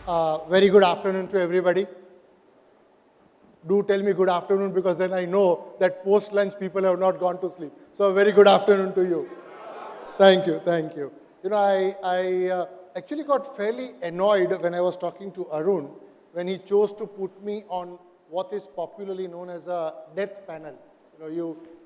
Very good afternoon to everybody. Do tell me good afternoon, because then I know that post-lunch people have not gone to sleep. So a very good afternoon to you. Thank you, thank you. You know, I actually got fairly annoyed when I was talking to Arun when he chose to put me on what is popularly known as a death panel.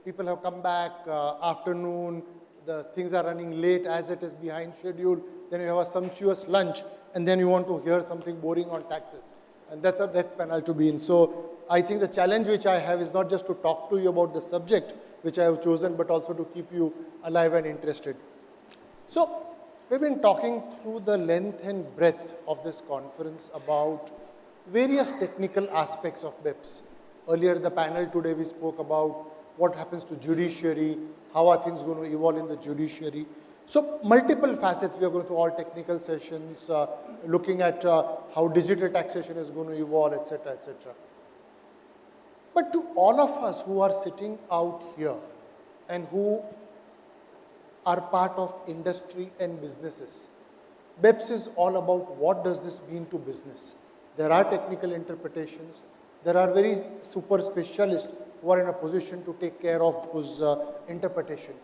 People have come back afternoon, the things are running late as it is behind schedule, then you have a sumptuous lunch, and then you want to hear something boring on taxes. And that's a death panel to be in. So I think the challenge which I have is not just to talk to you about the subject which I have chosen, but also to keep you alive and interested. So we've been talking through the length and breadth of this conference about various technical aspects of BEPS. Earlier in the panel today we spoke about what happens to judiciary, how are things going to evolve in the judiciary. So multiple facets, we are going through all technical sessions, looking at how digital taxation is going to evolve, etc., etc. But to all of us who are sitting out here and who are part of industry and businesses, BEPS is all about what does this mean to business. There are technical interpretations. There are very super specialists who are in a position to take care of those interpretations.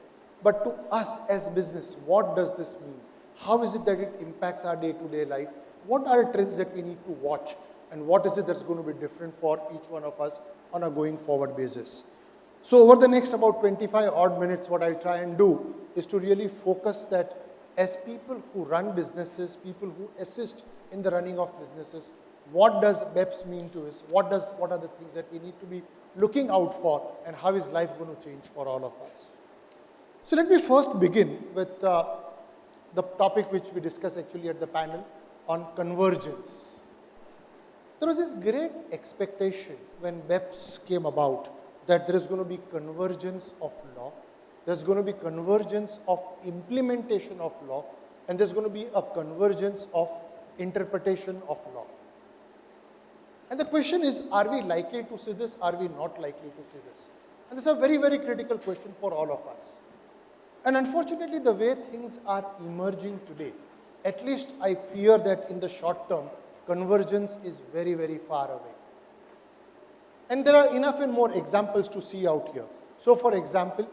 But to us as business, what does this mean? How is it that it impacts our day-to-day life? What are trends that we need to watch? And what is it that's going to be different for each one of us on a going forward basis? So over the next about 25 odd minutes, what I'll try and do is to really focus that as people who run businesses, people who assist in the running of businesses, what does BEPS mean to us? What are the things that we need to be looking out for, and how is life going to change for all of us? So let me first begin with the topic which we discussed actually at the panel on convergence. There was this great expectation when BEPS came about that there is going to be convergence of law, there's going to be convergence of implementation of law, and there's going to be a convergence of interpretation of law. And the question is, are we likely to see this? Are we not likely to see this? And this is a very, very critical question for all of us. And unfortunately, the way things are emerging today, at least I fear that in the short term, convergence is very, very far away. And there are enough and more examples to see out here. So for example,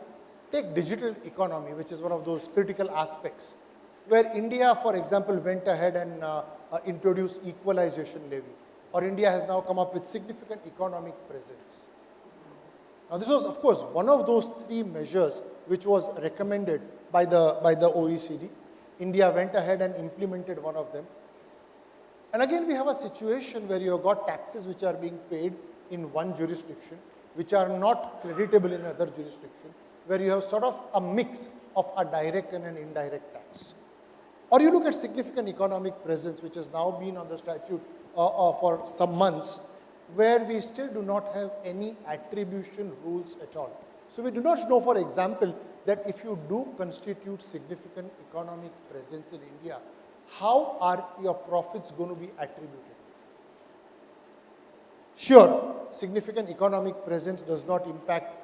take digital economy, which is one of those critical aspects, where India, for example, went ahead and introduced equalization levy, or India has now come up with significant economic presence. Now this was, of course, one of those three measures which was recommended by the OECD. India went ahead and implemented one of them. And again, we have a situation where you have got taxes which are being paid in one jurisdiction, which are not creditable in another jurisdiction, where you have sort of a mix of a direct and an indirect tax. Or you look at significant economic presence, which has now been on the statute for some months, where we still do not have any attribution rules at all. So we do not know, for example, that if you do constitute significant economic presence in India, how are your profits going to be attributed? Sure, significant economic presence does not impact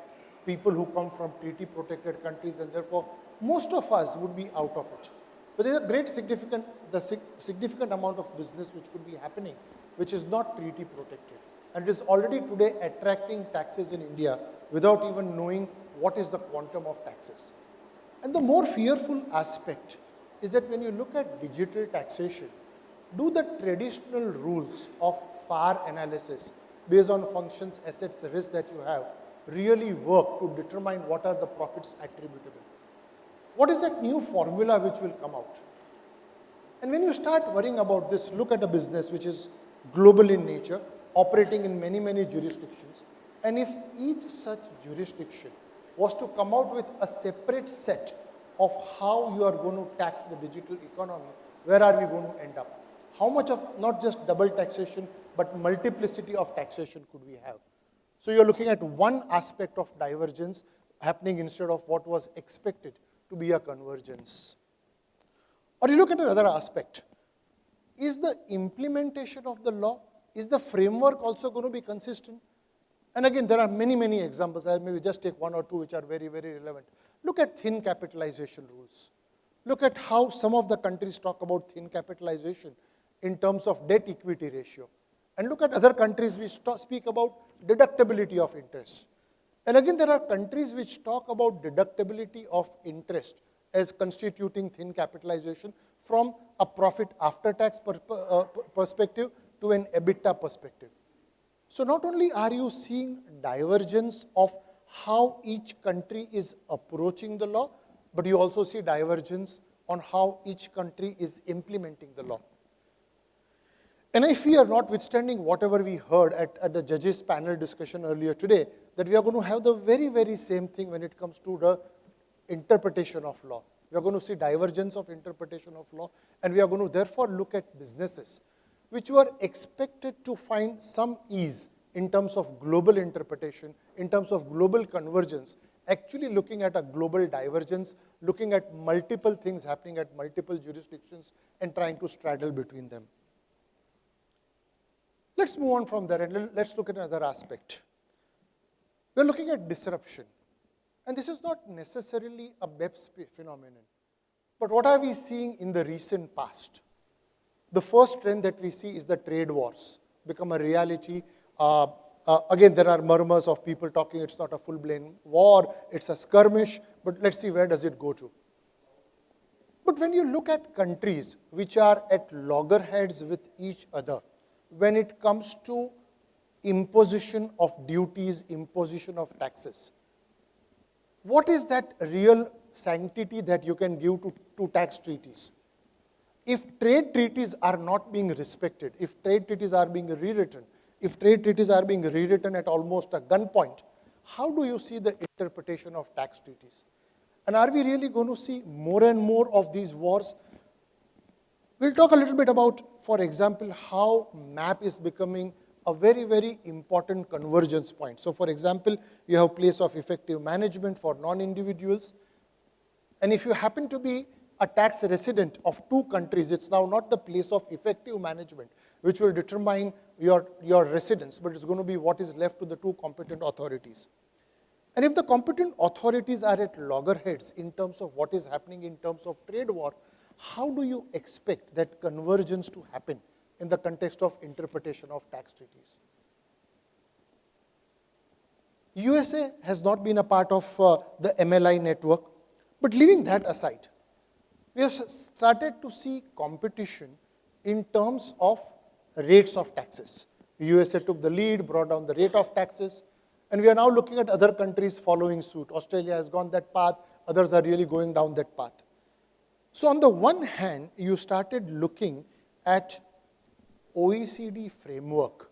people who come from treaty-protected countries, and therefore most of us would be out of it. But there is a great significant amount of business which could be happening, which is not treaty-protected. And it is already today attracting taxes in India without even knowing what is the quantum of taxes. And the more fearful aspect is that when you look at digital taxation, do the traditional rules of FAR analysis based on functions, assets, risk that you have really work to determine what are the profits attributable? What is that new formula which will come out? And when you start worrying about this, look at a business which is global in nature, operating in many, many jurisdictions. And if each such jurisdiction was to come out with a separate set of how you are going to tax the digital economy, where are we going to end up? How much of not just double taxation, but multiplicity of taxation could we have? So you're looking at one aspect of divergence happening instead of what was expected to be a convergence. Or you look at another aspect. Is the implementation of the law, is the framework also going to be consistent? And again, there are many, many examples. I'll maybe just take one or two which are very, very relevant. Look at thin capitalization rules. Look at how some of the countries talk about thin capitalization. in terms of debt equity ratio. And look at other countries which speak about deductibility of interest. And again, there are countries which talk about deductibility of interest as constituting thin capitalization from a profit after tax perspective to an EBITDA perspective. So not only are you seeing divergence of how each country is approaching the law, but you also see divergence on how each country is implementing the law. And I fear, notwithstanding whatever we heard at the judges' panel discussion earlier today, that we are going to have the very, very same thing when it comes to the interpretation of law. We are going to see divergence of interpretation of law, and we are going to therefore look at businesses which were expected to find some ease in terms of global interpretation, in terms of global convergence, actually looking at a global divergence, looking at multiple things happening at multiple jurisdictions and trying to straddle between them. Let's move on from there and let's look at another aspect. We're looking at disruption. And this is not necessarily a BEPS phenomenon. But what are we seeing in the recent past? The first trend that we see is the trade wars become a reality. Again, there are murmurs of people talking it's not a full-blown war, it's a skirmish, but let's see where does it go to. But when you look at countries which are at loggerheads with each other, when it comes to imposition of duties, imposition of taxes, what is that real sanctity that you can give to tax treaties? If trade treaties are not being respected, if trade treaties are being rewritten, if trade treaties are being rewritten at almost a gunpoint, how do you see the interpretation of tax treaties? And are we really going to see more and more of these wars? We'll talk a little bit about, for example, how MAP is becoming a very, very important convergence point. So, for example, you have place of effective management for non-individuals. And if you happen to be a tax resident of two countries, it's now not the place of effective management which will determine your residence, but it's going to be what is left to the two competent authorities. And if the competent authorities are at loggerheads in terms of what is happening in terms of trade war, how do you expect that convergence to happen in the context of interpretation of tax treaties? USA has not been a part of the MLI network, but leaving that aside, we have started to see competition in terms of rates of taxes. USA took the lead, brought down the rate of taxes, and we are now looking at other countries following suit. Australia has gone that path, others are really going down that path. So on the one hand, you started looking at OECD framework,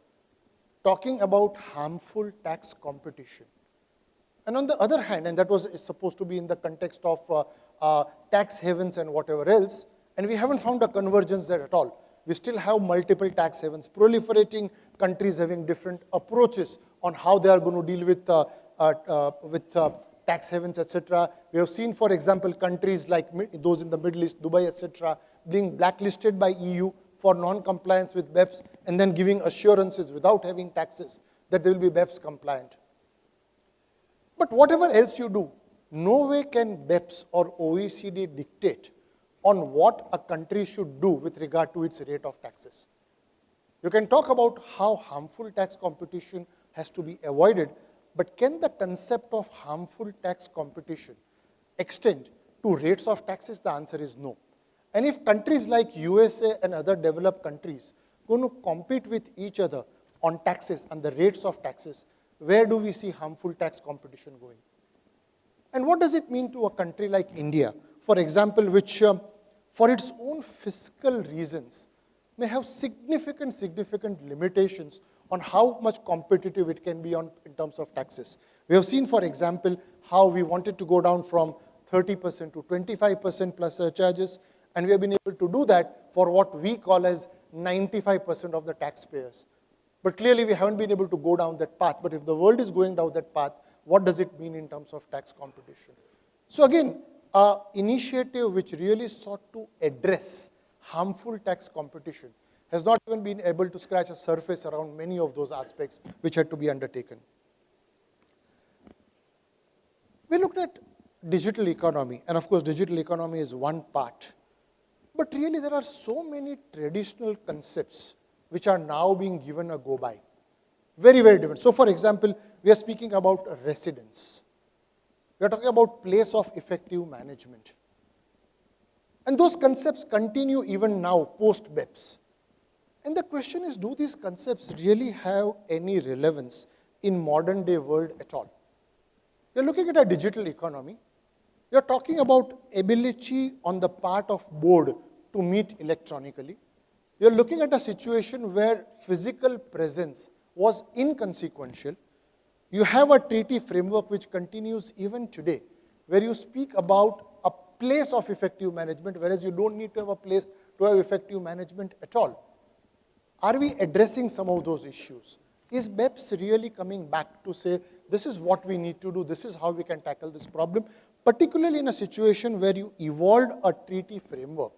talking about harmful tax competition. And on the other hand, and that was supposed to be in the context of tax havens and whatever else, and we haven't found a convergence there at all. We still have multiple tax havens proliferating, countries having different approaches on how they are going to deal with tax havens, etc. We have seen, for example, countries like those in the Middle East, Dubai, etc., being blacklisted by EU for non-compliance with BEPS and then giving assurances without having taxes that they will be BEPS compliant. But whatever else you do, no way can BEPS or OECD dictate on what a country should do with regard to its rate of taxes. You can talk about how harmful tax competition has to be avoided, but can the concept of harmful tax competition extend to rates of taxes? The answer is no. And if countries like USA and other developed countries going to compete with each other on taxes and the rates of taxes, where do we see harmful tax competition going? And what does it mean to a country like India, for example, which for its own fiscal reasons may have significant limitations on how much competitive it can be in terms of taxes. We have seen, for example, how we wanted to go down from 30% to 25% plus surcharges, and we have been able to do that for what we call as 95% of the taxpayers. But clearly we haven't been able to go down that path. But if the world is going down that path, what does it mean in terms of tax competition? So again, an initiative which really sought to address harmful tax competition has not even been able to scratch a surface around many of those aspects which had to be undertaken. We looked at digital economy, and of course digital economy is one part. But really, there are so many traditional concepts which are now being given a go by. Very, very different. So, for example, we are speaking about residence. We are talking about place of effective management. And those concepts continue even now, post-BEPS. And the question is, do these concepts really have any relevance in modern day world at all? You're looking at a digital economy. You're talking about ability on the part of board to meet electronically. You're looking at a situation where physical presence was inconsequential. You have a treaty framework which continues even today, where you speak about a place of effective management, whereas you don't need to have a place to have effective management at all. Are we addressing some of those issues? Is BEPS really coming back to say, this is what we need to do, this is how we can tackle this problem, particularly in a situation where you evolved a treaty framework,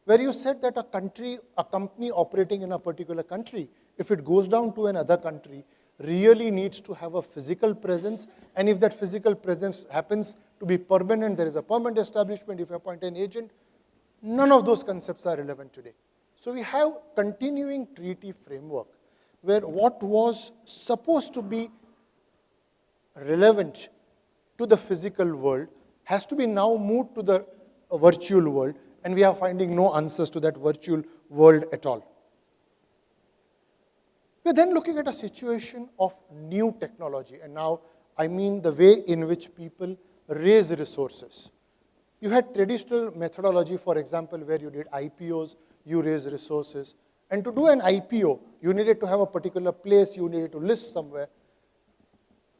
where you said that a company operating in a particular country, if it goes down to another country, really needs to have a physical presence, and if that physical presence happens to be permanent, there is a permanent establishment, if you appoint an agent, none of those concepts are relevant today. So we have continuing treaty framework where what was supposed to be relevant to the physical world has to be now moved to the virtual world, and we are finding no answers to that virtual world at all. We're then looking at a situation of new technology, and now I mean the way in which people raise resources. You had traditional methodology, for example, where you did IPOs, you raise resources. And to do an IPO, you needed to have a particular place, you needed to list somewhere.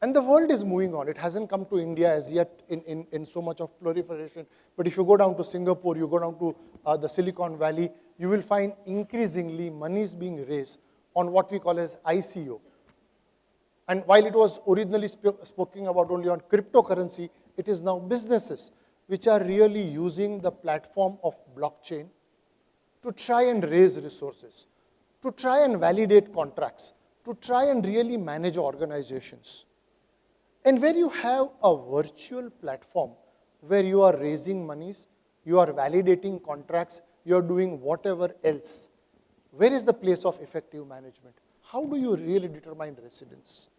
And the world is moving on. It hasn't come to India as yet in so much of proliferation. But if you go down to Singapore, you go down to the Silicon Valley, you will find increasingly monies being raised on what we call as ICO. And while it was originally spoken about only on cryptocurrency, it is now businesses which are really using the platform of blockchain to try and raise resources, to try and validate contracts, to try and really manage organizations. And where you have a virtual platform where you are raising monies, you are validating contracts, you are doing whatever else, where is the place of effective management? How do you really determine residence?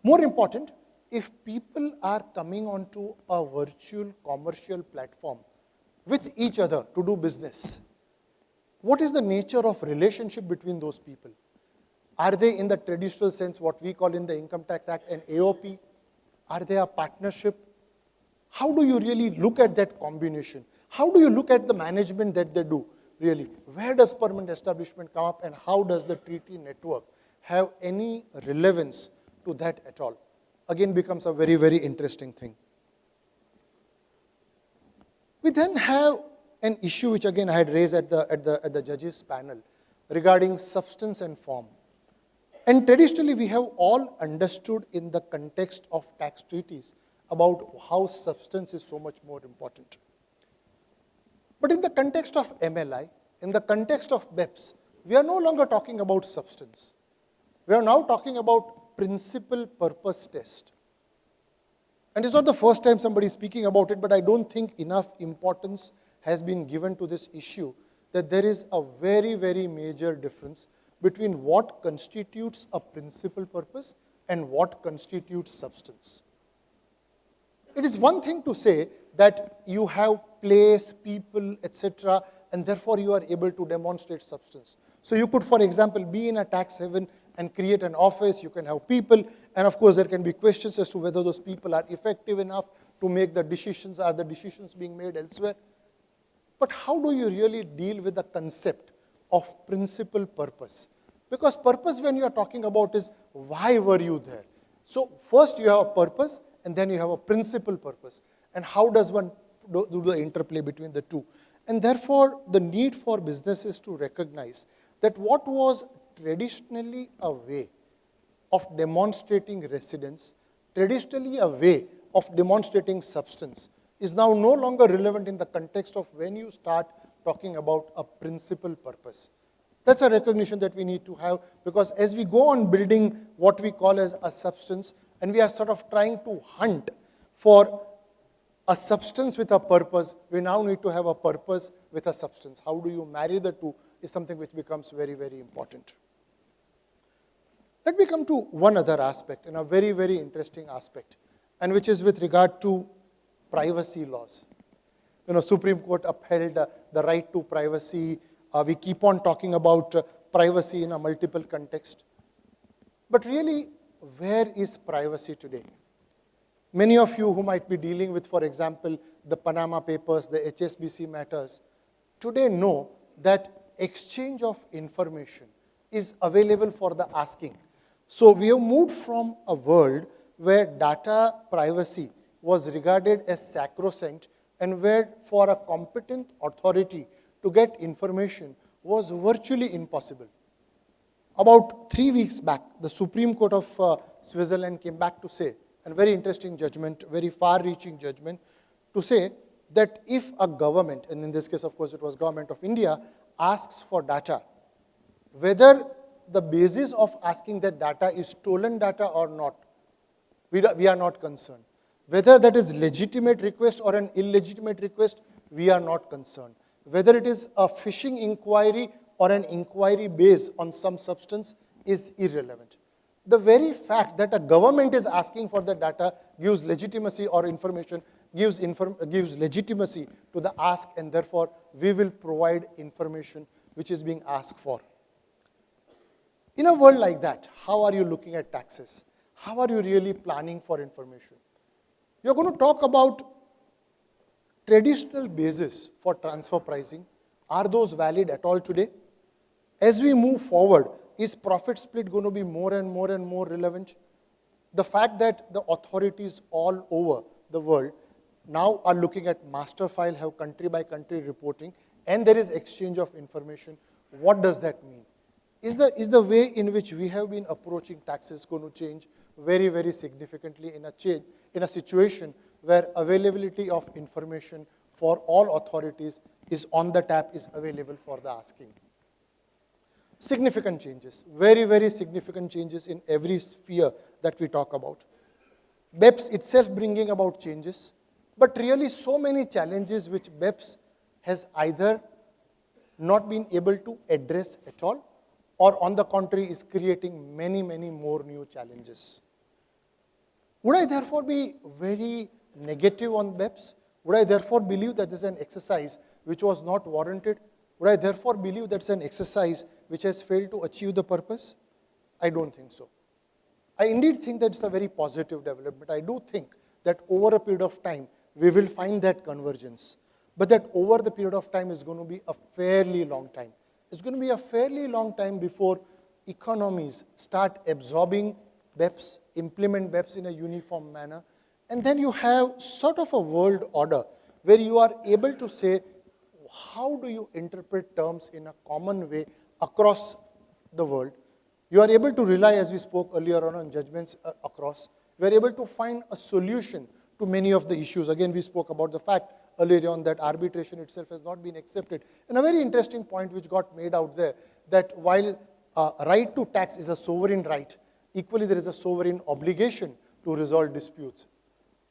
More important, if people are coming onto a virtual commercial platform with each other to do business, what is the nature of relationship between those people? Are they in the traditional sense, what we call in the Income Tax Act, an AOP? Are they a partnership? How do you really look at that combination? How do you look at the management that they do, really? Where does permanent establishment come up, and how does the treaty network have any relevance to that at all? Again, becomes a very, very interesting thing. We then have an issue which again I had raised at the judges panel regarding substance and form. And traditionally we have all understood in the context of tax treaties about how substance is so much more important. But in the context of MLI, in the context of BEPS, we are no longer talking about substance. We are now talking about principal purpose test. And it's not the first time somebody is speaking about it, but I don't think enough importance has been given to this issue, that there is a very, very major difference between what constitutes a principal purpose and what constitutes substance. It is one thing to say that you have place, people, etc., and therefore you are able to demonstrate substance. So you could, for example, be in a tax haven and create an office, you can have people, and of course there can be questions as to whether those people are effective enough to make the decisions, are the decisions being made elsewhere? But how do you really deal with the concept of principal purpose? Because purpose, when you are talking about, is why were you there? So first you have a purpose, and then you have a principal purpose. And how does one do the interplay between the two? And therefore, the need for businesses to recognize that what was traditionally a way of demonstrating residence, traditionally a way of demonstrating substance, is now no longer relevant in the context of when you start talking about a principal purpose. That's a recognition that we need to have, because as we go on building what we call as a substance, and we are sort of trying to hunt for a substance with a purpose, we now need to have a purpose with a substance. How do you marry the two is something which becomes very, very important. Let me come to one other aspect, and a very, very interesting aspect, and which is with regard to privacy laws. Supreme Court upheld the right to privacy. We keep on talking about privacy in a multiple context. But really, where is privacy today? Many of you who might be dealing with, for example, the Panama Papers, the HSBC matters, today know that exchange of information is available for the asking. So we have moved from a world where data privacy was regarded as sacrosanct, and where for a competent authority to get information was virtually impossible. About 3 weeks back, the Supreme Court of Switzerland came back to say, a very interesting judgment, very far-reaching judgment, to say that if a government, and in this case, of course, it was Government of India, asks for data, whether the basis of asking that data is stolen data or not, we are not concerned. Whether that is legitimate request or an illegitimate request, we are not concerned. Whether it is a phishing inquiry or an inquiry based on some substance is irrelevant. The very fact that a government is asking for the data gives legitimacy, or information gives legitimacy to the ask, and therefore we will provide information which is being asked for. In a world like that, how are you looking at taxes? How are you really planning for information? We are going to talk about traditional basis for transfer pricing. Are those valid at all today? As we move forward, is profit split going to be more and more and more relevant? The fact that the authorities all over the world now are looking at master file, have country by country reporting, and there is exchange of information, what does that mean? Is the way in which we have been approaching taxes going to change very, very significantly in a situation where availability of information for all authorities is on the tap, is available for the asking? Significant changes, very, very significant changes in every sphere that we talk about. BEPS itself bringing about changes, but really so many challenges which BEPS has either not been able to address at all, or on the contrary is creating many, many more new challenges. Would I therefore be very negative on BEPS? Would I therefore believe that this is an exercise which was not warranted? Would I therefore believe that it's an exercise which has failed to achieve the purpose? I don't think so. I indeed think that it's a very positive development. I do think that over a period of time, we will find that convergence. But that over the period of time is going to be a fairly long time. It's going to be a fairly long time before economies start absorbing BEPS, implement BEPS in a uniform manner. And then you have sort of a world order where you are able to say, how do you interpret terms in a common way across the world? You are able to rely, as we spoke earlier on judgments across. You are able to find a solution to many of the issues. Again, we spoke about the fact earlier on that arbitration itself has not been accepted. And a very interesting point which got made out there, that while right to tax is a sovereign right, equally there is a sovereign obligation to resolve disputes.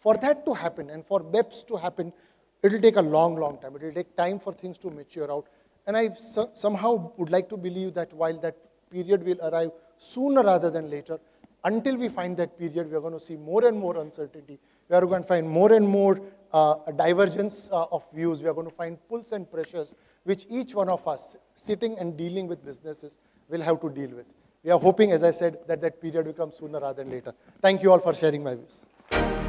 For that to happen and for BEPS to happen, it will take a long, long time. It will take time for things to mature out. And I somehow would like to believe that while that period will arrive sooner rather than later, until we find that period, we are going to see more and more uncertainty. We are going to find more and more divergence of views. We are going to find pulls and pressures, which each one of us sitting and dealing with businesses will have to deal with. We are hoping, as I said, that that period will come sooner rather than later. Thank you all for sharing my views.